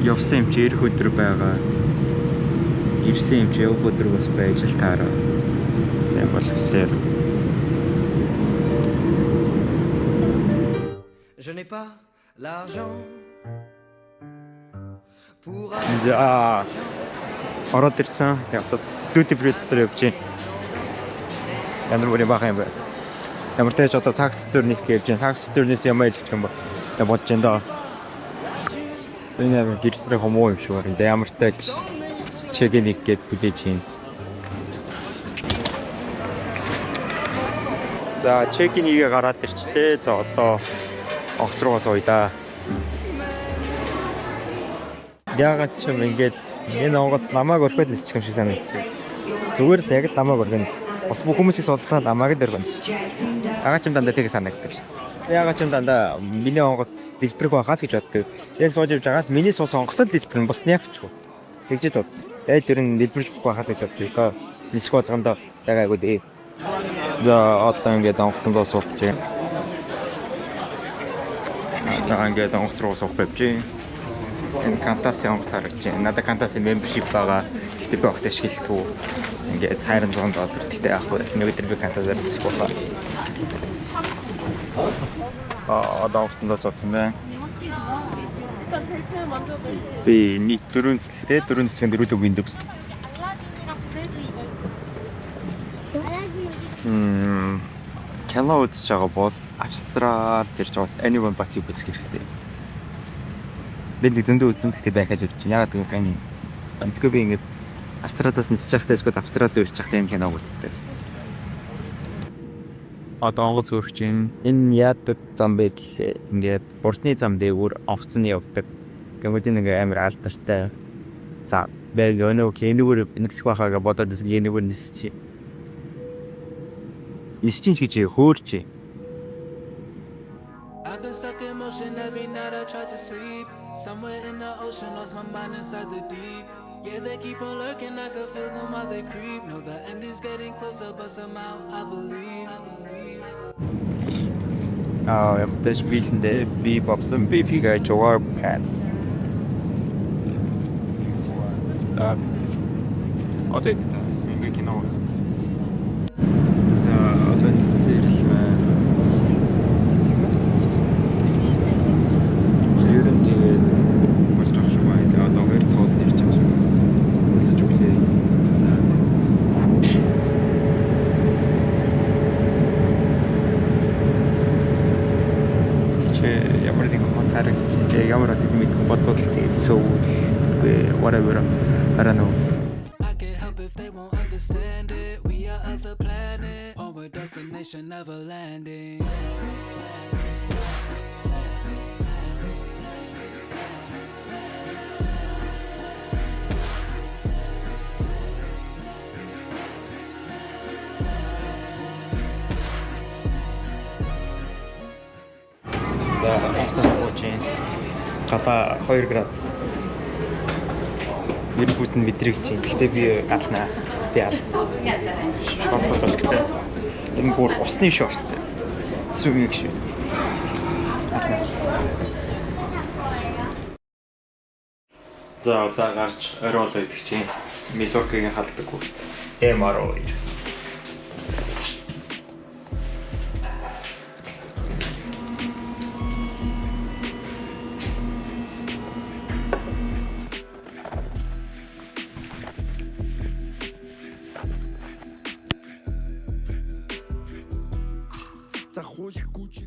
явсан юм чи ирэх өдөр байгаа. Ирсэн юм чи явах өдөр бас байж л таараа. Тийм болохоор Je n'ai pas l'argent pour за ороод ирсэн. Яг дүүти бред дээр явж байна. Ямар бүрийн бахан юм бэ? Ямар ч одоо такси дээр нэг явж байна. Такси дээрнээс ямаа илчих юм бэ? Тэ бодож байна даа. Энэ яг гэрсрээ хомоо юм шүү. Тэ ямар ч чеки нэг гээд бүдэж чинь. За чеки нэгээ гараад ирчлээ. За одоо офс руугаас ууя да. Яагаад ч юм ингээд энэ онгоц намайг өргөд илчих юм шиг санагдав. Зүгээр л яг намайг өргөн. Бас бүх хүмүүсийг судлаад намайг л өргөн. Яагаад ч юм дандаа тийг санагдав. Яагаад ч юм дандаа миний онгоц дэлбэрэх байхаас гэж боддог. Яг сууж явж байгаад миний суус онгоцод дэлбэр нь бас яавчгүй. Тэгжээд бод. Тэгээд тэр нь дэлбэрч байхад гэдэг. Диск болгондоо байгаагүй дээ. За одоо ингээд онгоцондоо сууж байна. Ингээд онгоц руу суух бэвчээ. Энэ Кантасын онгоц харагч байна. Надад Кантасын membership байгаа. Гэтэ би огт ашиглахгүй. Ингээд $200. Гэтэ яах вэ? Нэг өдөр би Кантасаар диск байгаа. Одоо онгоцондоо суудсан байна. Би нэг 4 цэцлэгтэй 4 цэцгийн дөрөв Windows. Кино үзэж байгаа бол австраад ирж байгаа anyone but you үзэх хэрэгтэй. Би нэг зөндөө үзсэн гэхдээ байхаж үзэж байна. Ягаад гэвэл гани антгүй би ингээд австраадаас нисэж байхдаа эсвэл австрал руу ирж байхдаа энэ киног үздэг. Одоо онгоц өөрч юм. Энэ яадаг зам байдлаа. Ингээд буртны зам дээгүүр овцны явдаг. Гэмүүдийн нэг амар алдартай. За, бэг өнөө киногөр нэгсэх байхаага бодоод киногөр нисчих. Нисчих гэж хөөрч. I've been stuck in motion every night I try to sleep. Somewhere in the ocean, lost my mind inside the deep. Yeah, they keep on lurking, I can feel them while they creep. Know the end is getting closer, but somehow I believe. Das spielen der Bebop und Baby Joar Pants. Одоо ингээ кино үз. За одоо нисэл маань. Ер нь тэгээд болж байгаа шүү байна. Одоо гэр тоол нэрч байгаа шүү. Өсөж өглөө. Чи ямар нэг комментар гэж ямар нэг мэдгүй бодвол тэгээд сүүл whatever. I don't know. I can't help if they won't understand it. We are of the planet, onward destination never landing. За онгоцоос бууж байна. Гадаа 2 градус. Ер нь бүтэн мэдрэгч юм. Гэхдээ би алнаа. Би алнаа. Шортлогтой. Энэ бүр усны шорт. Сүүмийг шүү. За одоо гарч орой болоо идэх чинь Милокигийн халдаггүй. MR2. За хуулихгүй ч